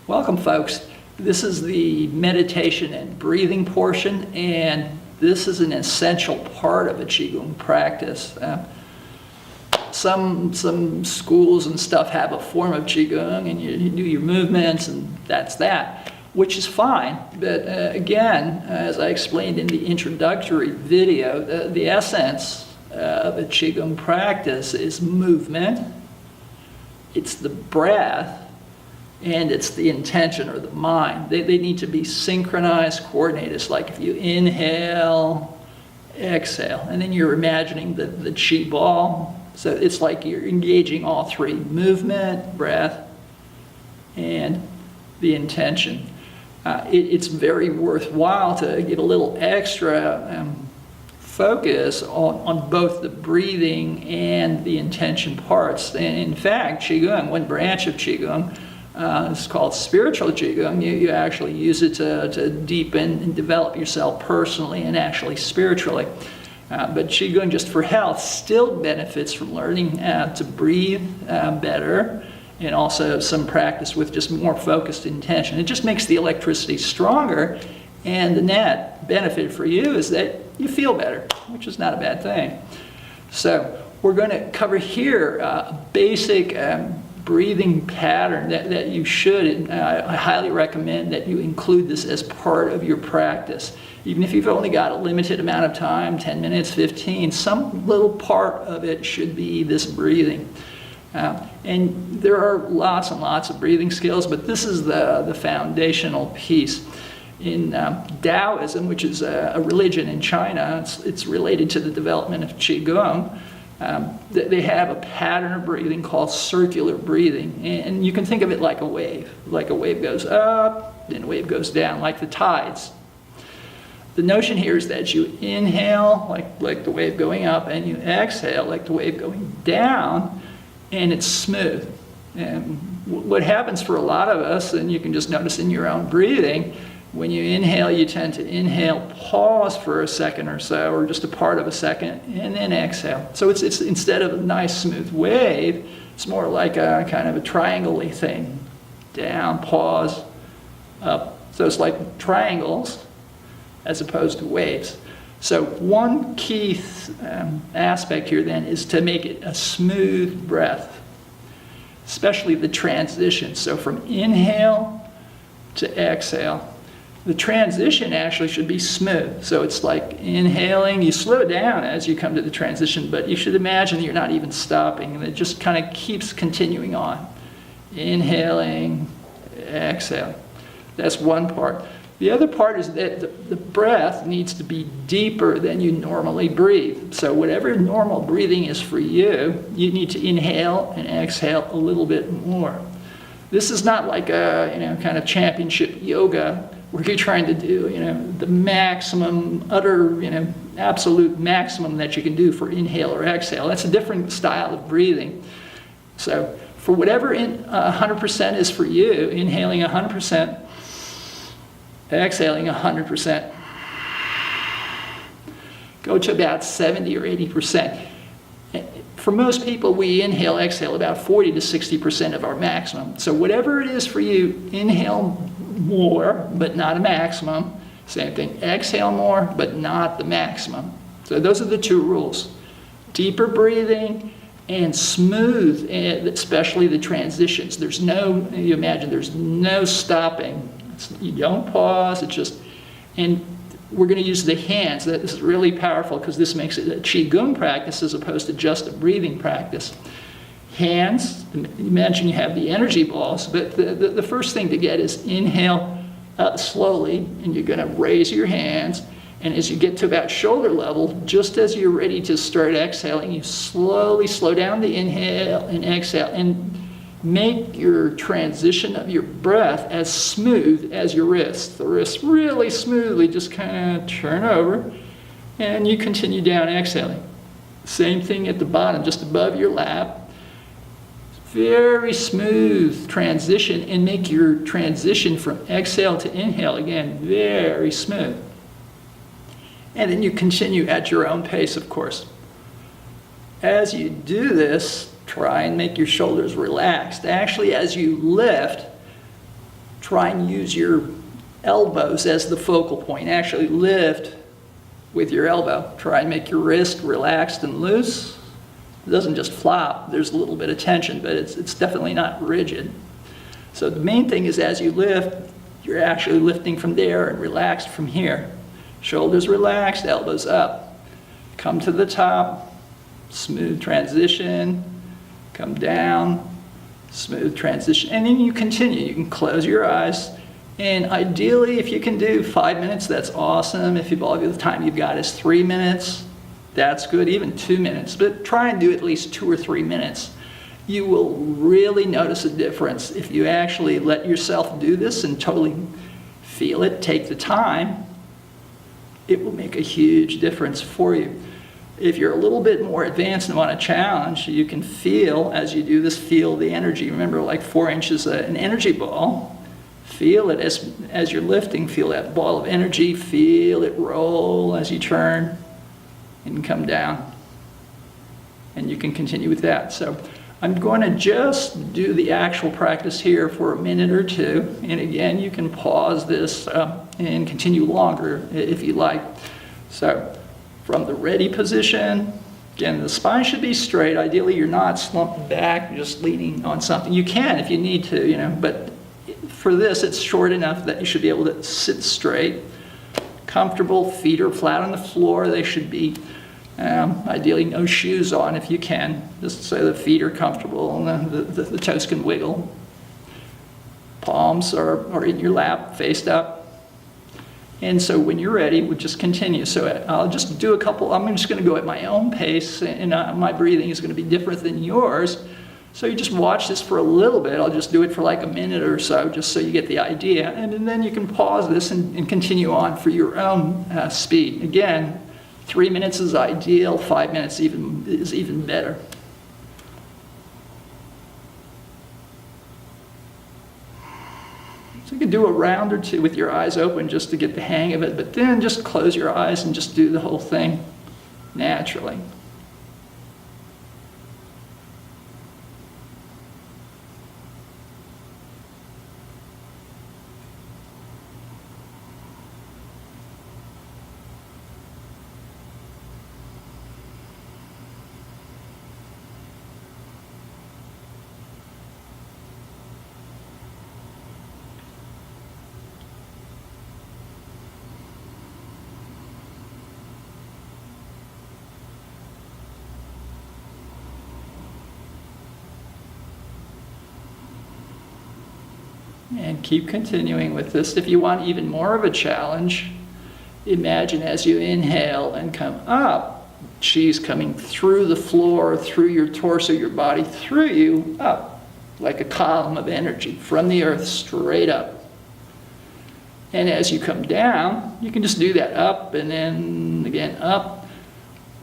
Welcome, folks. This is the meditation and breathing portion, and this is an essential part of a Qigong practice. Some schools and stuff have a form of Qigong, and you do your movements, and that's that, which is fine. But again, as I explained in the introductory video, the essence of a Qigong practice is movement, it's the breath, and it's the intention or the mind. They need to be synchronized, coordinated. It's like if you inhale, exhale, and then you're imagining the Qi ball. So it's like you're engaging all three: movement, breath, and the intention. It's very worthwhile to get a little extra focus on both the breathing and the intention parts. And in fact, Qigong, one branch of Qigong, it's called spiritual Qigong. You actually use it to deepen and develop yourself personally and actually spiritually. But Qigong, just for health, still benefits from learning to breathe better, and also some practice with just more focused intention. It just makes the electricity stronger, and the net benefit for you is that you feel better, which is not a bad thing. So we're going to cover here a basic breathing pattern that you should, and I highly recommend that you include this as part of your practice. Even if you've only got a limited amount of time, 10 minutes, 15, some little part of it should be this breathing. And there are lots and lots of breathing skills, but this is the foundational piece. In Taoism, which is a religion in China, it's related to the development of Qigong. They have a pattern of breathing called circular breathing, and you can think of it like a wave. Like a wave goes up, then a wave goes down, like the tides. The notion here is that you inhale like the wave going up, and you exhale like the wave going down, and it's smooth. And what happens for a lot of us, and you can just notice in your own breathing, when you inhale, you tend to inhale, pause for a second or so, or just a part of a second, and then exhale. So it's instead of a nice smooth wave, it's more like a kind of a triangle-y thing. Down, pause, up. So it's like triangles as opposed to waves. So one key aspect here then is to make it a smooth breath, especially the transition. So from inhale to exhale. The transition actually should be smooth. So it's like inhaling, you slow down as you come to the transition, but you should imagine you're not even stopping, and it just kind of keeps continuing on. Inhaling, exhaling. That's one part. The other part is that the breath needs to be deeper than you normally breathe. So whatever normal breathing is for you, you need to inhale and exhale a little bit more. This is not like a kind of championship yoga where you're trying to do the maximum, utter, absolute maximum that you can do for inhale or exhale. That's a different style of breathing. So for whatever 100% is for you, inhaling 100%, exhaling 100%, go to about 70 or 80%. For most people, we inhale, exhale about 40 to 60% of our maximum. So whatever it is for you, inhale more, but not a maximum. Same thing, exhale more, but not the maximum. So those are the two rules. Deeper breathing and smooth, especially the transitions. You imagine there's no stopping. You don't pause, and we're going to use the hands. This is really powerful because this makes it a Qigong practice as opposed to just a breathing practice. Hands, imagine you have the energy balls, but the first thing to get is inhale up slowly, and you're going to raise your hands, and as you get to about shoulder level, just as you're ready to start exhaling, you slowly slow down the inhale and exhale, and make your transition of your breath as smooth as your wrists. The wrists really smoothly just kind of turn over, and you continue down exhaling. Same thing at the bottom, just above your lap. Very smooth transition, and make your transition from exhale to inhale again very smooth. And then you continue at your own pace, of course. As you do this, try and make your shoulders relaxed. Actually, as you lift, try and use your elbows as the focal point. Actually lift with your elbow. Try and make your wrist relaxed and loose. It doesn't just flop. There's a little bit of tension, but it's definitely not rigid. So the main thing is as you lift, you're actually lifting from there and relaxed from here. Shoulders relaxed, elbows up. Come to the top, smooth transition, come down, smooth transition, and then you continue. You can close your eyes, and ideally, if you can do 5 minutes, that's awesome. If all the time you've got is 3 minutes, that's good, even 2 minutes, but try and do at least 2 or 3 minutes. You will really notice a difference if you actually let yourself do this and totally feel it, take the time. It will make a huge difference for you. If you're a little bit more advanced and want a challenge, you can feel, as you do this, feel the energy. Remember, like 4 inches, an energy ball. Feel it as you're lifting. Feel that ball of energy. Feel it roll as you turn and come down. And you can continue with that. So I'm going to just do the actual practice here for a minute or two. And again, you can pause this and continue longer if you like. So from the ready position, again, the spine should be straight. Ideally, you're not slumped back, you're just leaning on something. You can if you need to, but for this, it's short enough that you should be able to sit straight. Comfortable, feet are flat on the floor. They should be ideally no shoes on if you can, just so the feet are comfortable and the toes can wiggle. Palms are in your lap, faced up. And so when you're ready, we'll just continue. So I'll just do a couple, I'm just going to go at my own pace, and my breathing is going to be different than yours. So you just watch this for a little bit. I'll just do it for like a minute or so, just so you get the idea. And then you can pause this and continue on for your own speed. Again, 3 minutes is ideal, 5 minutes is even better. So you can do a round or two with your eyes open just to get the hang of it, but then just close your eyes and just do the whole thing naturally. And keep continuing with this. If you want even more of a challenge, imagine as you inhale and come up, Chi's coming through the floor, through your torso, your body, through you, up, like a column of energy from the earth straight up. And as you come down, you can just do that up and then again up,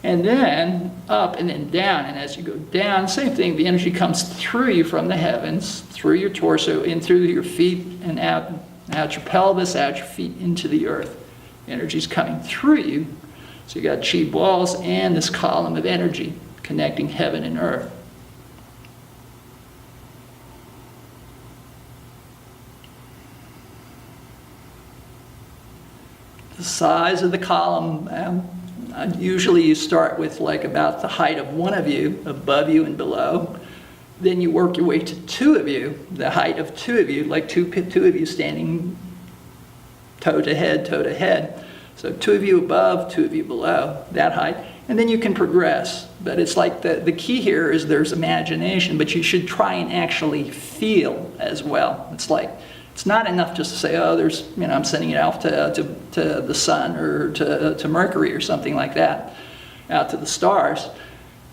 and then up and then down. And as you go down, same thing, the energy comes through you from the heavens, through your torso, in through your feet, and out your pelvis, out your feet into the earth. Energy's coming through you. So you got chi balls and this column of energy connecting heaven and earth. The size of the column, usually you start with like about the height of one of you, above you and below. Then you work your way to two of you, the height of two of you, like two of you standing toe to head. So two of you above, two of you below, that height. And then you can progress. But it's like the key here is there's imagination, but you should try and actually feel as well. It's not enough just to say, oh, I'm sending it out to the sun or to Mercury or something like that, out to the stars.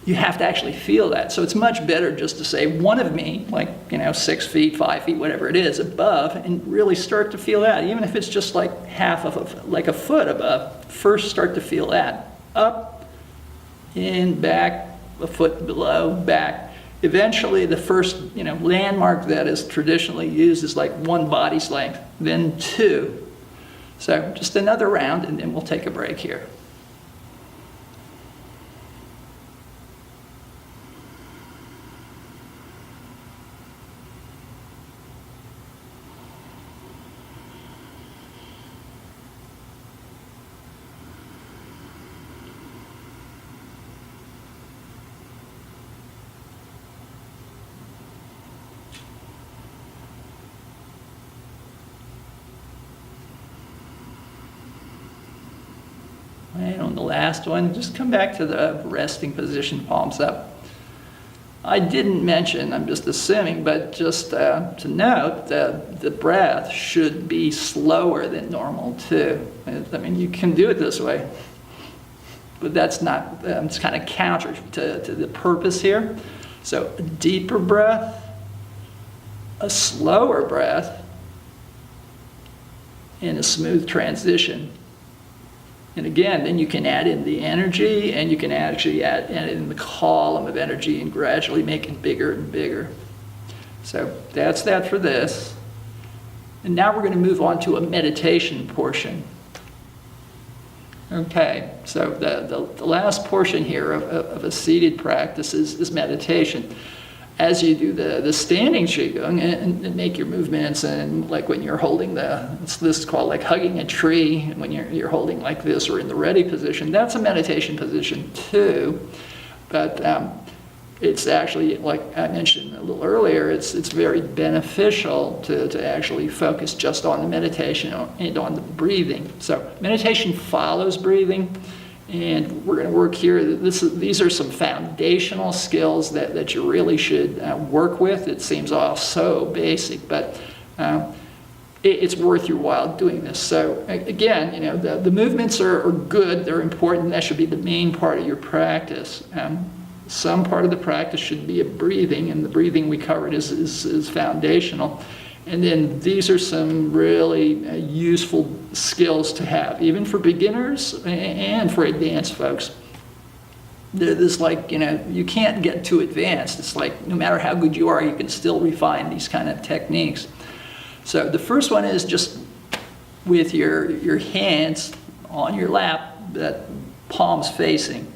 You have to actually feel that. So it's much better just to say one of me, 6 feet, 5 feet, whatever it is, above, and really start to feel that. Even if it's just like like a foot above, first start to feel that. Up, in, back, a foot below, back. Eventually, the first landmark that is traditionally used is like 1 body's length, then 2. So just another round, and then we'll take a break here. on the last one, just come back to the resting position, palms up. I didn't mention, I'm just assuming, but just to note that the breath should be slower than normal too. I mean, you can do it this way, but that's not, it's kind of counter to the purpose here. So a deeper breath, a slower breath, and a smooth transition. And again, then you can add in the energy, and you can actually add in the column of energy and gradually make it bigger and bigger. So that's that for this. And now we're going to move on to a meditation portion. Okay, so the last portion here of a seated practice is meditation. As you do the standing Qigong and make your movements, and like when you're holding this is called like hugging a tree, and when you're holding like this or in the ready position, that's a meditation position too. But it's actually, like I mentioned a little earlier, it's very beneficial to actually focus just on the meditation and on the breathing. So meditation follows breathing. And we're going to work here. These are some foundational skills that you really should work with. It seems all so basic, but it's worth your while doing this. So again, you know, the movements are good. They're important. That should be the main part of your practice. Some part of the practice should be a breathing, and the breathing we covered is foundational. And then these are some really useful skills to have, even for beginners and for advanced folks. There's like, you know, you can't get too advanced. It's like no matter how good you are, you can still refine these kind of techniques. So the first one is just with your hands on your lap, that palms facing.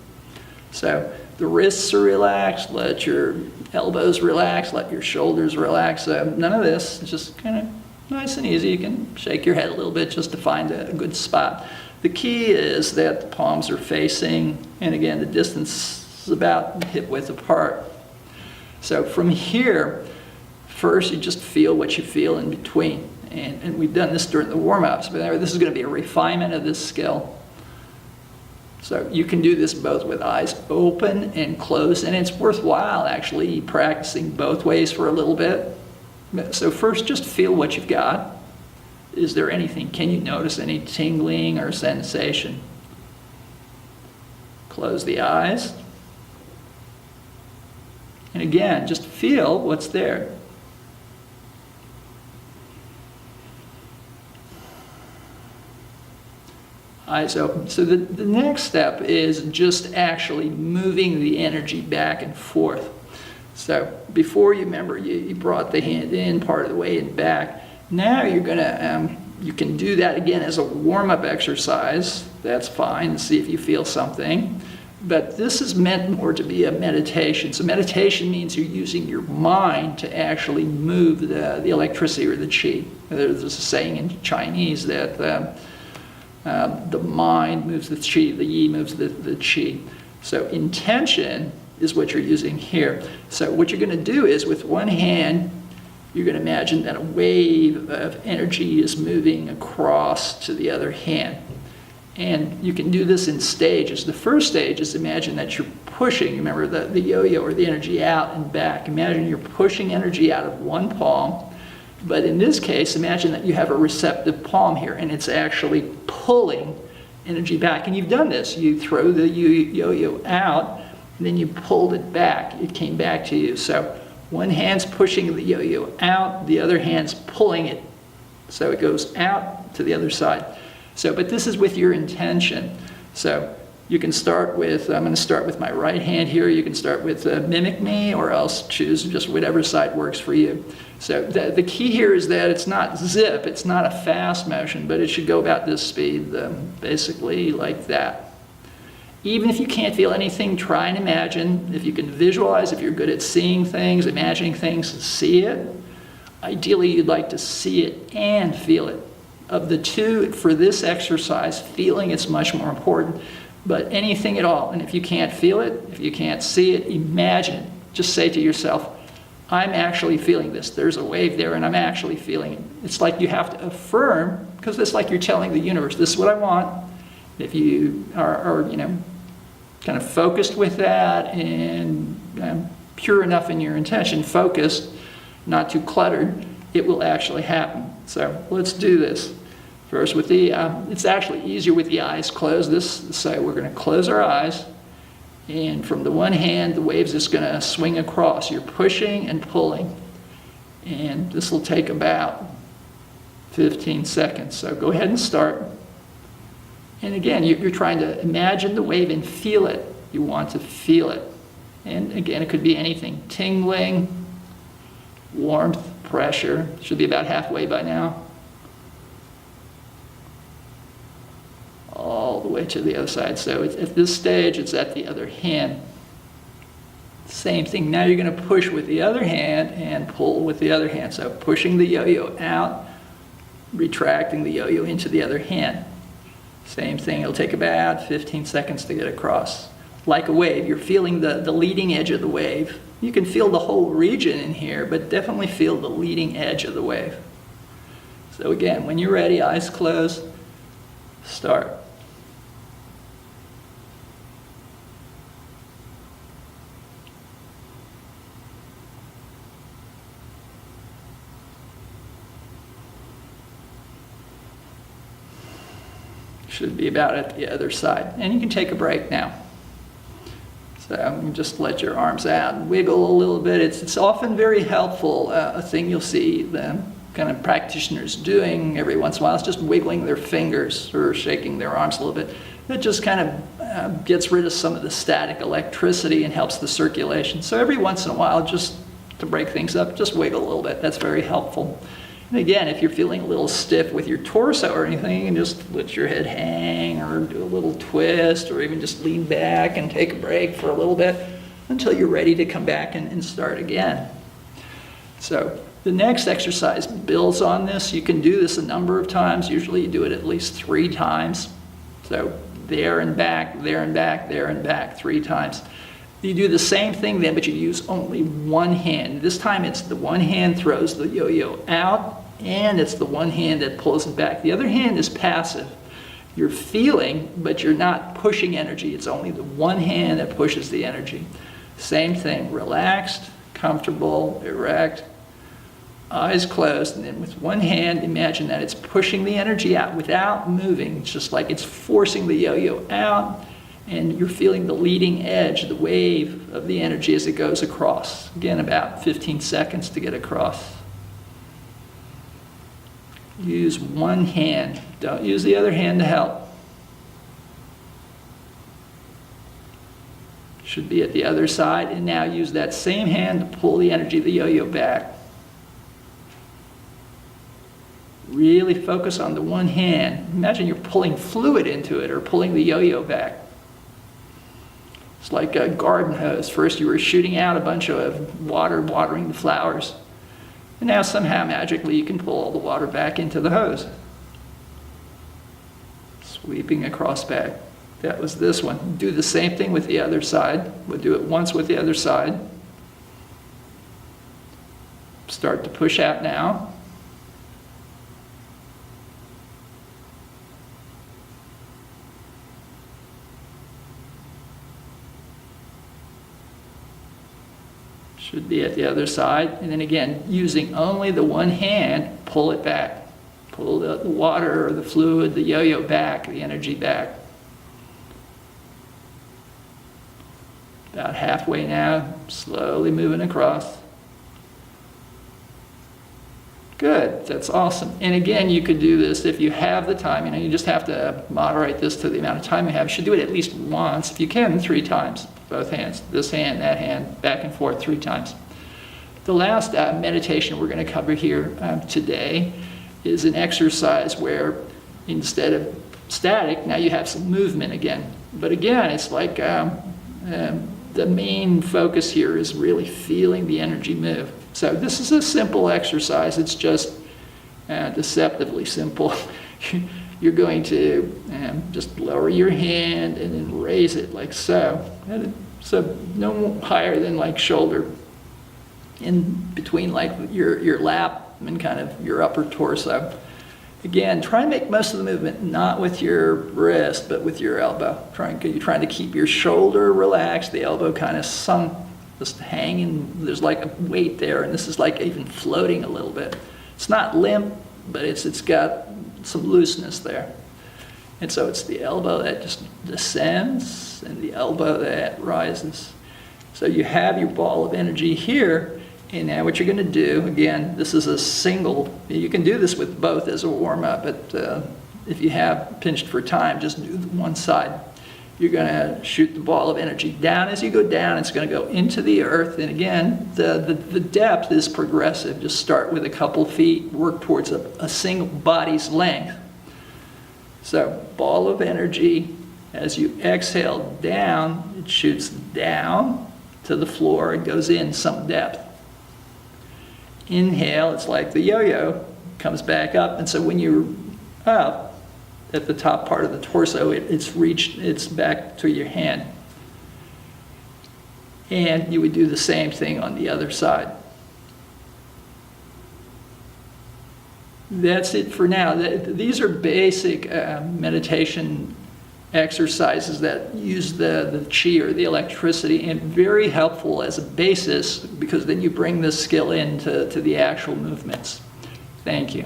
So the wrists are relaxed, let your elbows relax, let your shoulders relax. None of this, just kind of nice and easy. You can shake your head a little bit just to find a good spot. The key is that the palms are facing, and again, the distance is about hip width apart. So from here, first you just feel what you feel in between. And we've done this during the warm-ups, but this is going to be a refinement of this skill. So you can do this both with eyes open and closed, and it's worthwhile actually practicing both ways for a little bit. So first, just feel what you've got. Is there anything? Can you notice any tingling or sensation? Close the eyes. And again, just feel what's there. Eyes open. So the next step is just actually moving the energy back and forth. So before, you remember, you brought the hand in part of the way and back. Now you're going to, you can do that again as a warm-up exercise. That's fine. See if you feel something. But this is meant more to be a meditation. So meditation means you're using your mind to actually move the electricity or the qi. There's a saying in Chinese that the mind moves the qi, the yi moves the qi. So intention is what you're using here. So what you're going to do is with one hand, you're going to imagine that a wave of energy is moving across to the other hand. And you can do this in stages. The first stage is imagine that you're pushing, remember the yo-yo, or the energy out and back. Imagine you're pushing energy out of one palm. But in this case, imagine that you have a receptive palm here, and it's actually pulling energy back. And you've done this. You throw the yo-yo out, and then you pulled it back. It came back to you. So one hand's pushing the yo-yo out, the other hand's pulling it. So it goes out to the other side. So, but this is with your intention. So you can start with, I'm going to start with my right hand here. You can start with mimic me, or else choose just whatever side works for you. So the key here is that it's not zip, it's not a fast motion, but it should go about this speed, basically like that. Even if you can't feel anything, try and imagine. If you can visualize, if you're good at seeing things, imagining things, see it. Ideally, you'd like to see it and feel it. Of the two, for this exercise, feeling is much more important. But anything at all, and if you can't feel it, if you can't see it, imagine it. Just say to yourself, I'm actually feeling this. There's a wave there, and I'm actually feeling it. It's like you have to affirm, because it's like you're telling the universe, this is what I want. If you are kind of focused with that and pure enough in your intention, focused, not too cluttered, it will actually happen. So let's do this. First with it's actually easier with the eyes closed. So we're going to close our eyes, and from the one hand, the wave's just going to swing across. You're pushing and pulling, and this will take about 15 seconds. So go ahead and start. And again, you're trying to imagine the wave and feel it. You want to feel it. And again, it could be anything. Tingling, warmth, pressure. Should be about halfway by now. All the way to the other side. So at this stage, it's at the other hand. Same thing. Now you're going to push with the other hand and pull with the other hand. So pushing the yo-yo out, retracting the yo-yo into the other hand. Same thing. It'll take about 15 seconds to get across. Like a wave, you're feeling the leading edge of the wave. You can feel the whole region in here, but definitely feel the leading edge of the wave. So again, when you're ready, eyes closed, start. Should be about at the other side. And you can take a break now. So you just let your arms out and wiggle a little bit. It's often very helpful. A thing you'll see the kind of practitioners doing every once in a while is just wiggling their fingers or shaking their arms a little bit. It just kind of gets rid of some of the static electricity and helps the circulation. So every once in a while, just to break things up, just wiggle a little bit. That's very helpful. And again, if you're feeling a little stiff with your torso or anything, you can just let your head hang or do a little twist or even just lean back and take a break for a little bit until you're ready to come back and start again. So the next exercise builds on this. You can do this a number of times. Usually you do it at least 3 times. So there and back, there and back, there and back 3 times. You do the same thing then, but you use only one hand. This time it's the one hand throws the yo-yo out, and it's the one hand that pulls it back. The other hand is passive. You're feeling, but you're not pushing energy. It's only the one hand that pushes the energy. Same thing, relaxed, comfortable, erect, eyes closed, and then with one hand, imagine that it's pushing the energy out without moving. It's just like it's forcing the yo-yo out, and you're feeling the leading edge, the wave of the energy as it goes across. Again, about 15 seconds to get across. Use one hand. Don't use the other hand to help. Should be at the other side. And now use that same hand to pull the energy of the yo-yo back. Really focus on the one hand. Imagine you're pulling fluid into it or pulling the yo-yo back. It's like a garden hose. First you were shooting out a bunch of water, watering the flowers. And now somehow magically you can pull all the water back into the hose. Sweeping across back. That was this one. Do the same thing with the other side. We'll do it once with the other side. Start to push out now. Should be at the other side. And then again, using only the one hand, pull it back. Pull the water or the fluid, the yo-yo back, the energy back. About halfway now, slowly moving across. Good, that's awesome. And again, you could do this if you have the time. You just have to moderate this to the amount of time you have. You should do it at least once, if you can, 3 times. Both hands, this hand, that hand, back and forth 3 times. The last meditation we're going to cover here today is an exercise where instead of static, now you have some movement again. But again, it's like the main focus here is really feeling the energy move. So this is a simple exercise. It's just deceptively simple. You're going to just lower your hand and then raise it like so. So no higher than like shoulder, in between like your lap and kind of your upper torso. Again, try and make most of the movement not with your wrist, but with your elbow. You're trying to keep your shoulder relaxed, the elbow kind of sunk, just hanging. There's like a weight there, and this is like even floating a little bit. It's not limp, but it's got some looseness there. And so it's the elbow that just descends and the elbow that rises. So you have your ball of energy here. And now what you're going to do, again, this is a single. You can do this with both as a warm-up, but if you have pinched for time, just do one side. You're going to shoot the ball of energy down. As you go down, it's going to go into the earth. And again, the depth is progressive. Just start with a couple feet, work towards a single body's length. So ball of energy, as you exhale down, it shoots down to the floor and goes in some depth. Inhale, it's like the yo-yo, comes back up, and so when you're up at the top part of the torso, it's back to your hand. And you would do the same thing on the other side. That's it for now. These are basic meditation exercises that use the qi or the electricity, and very helpful as a basis, because then you bring this skill into the actual movements. Thank you.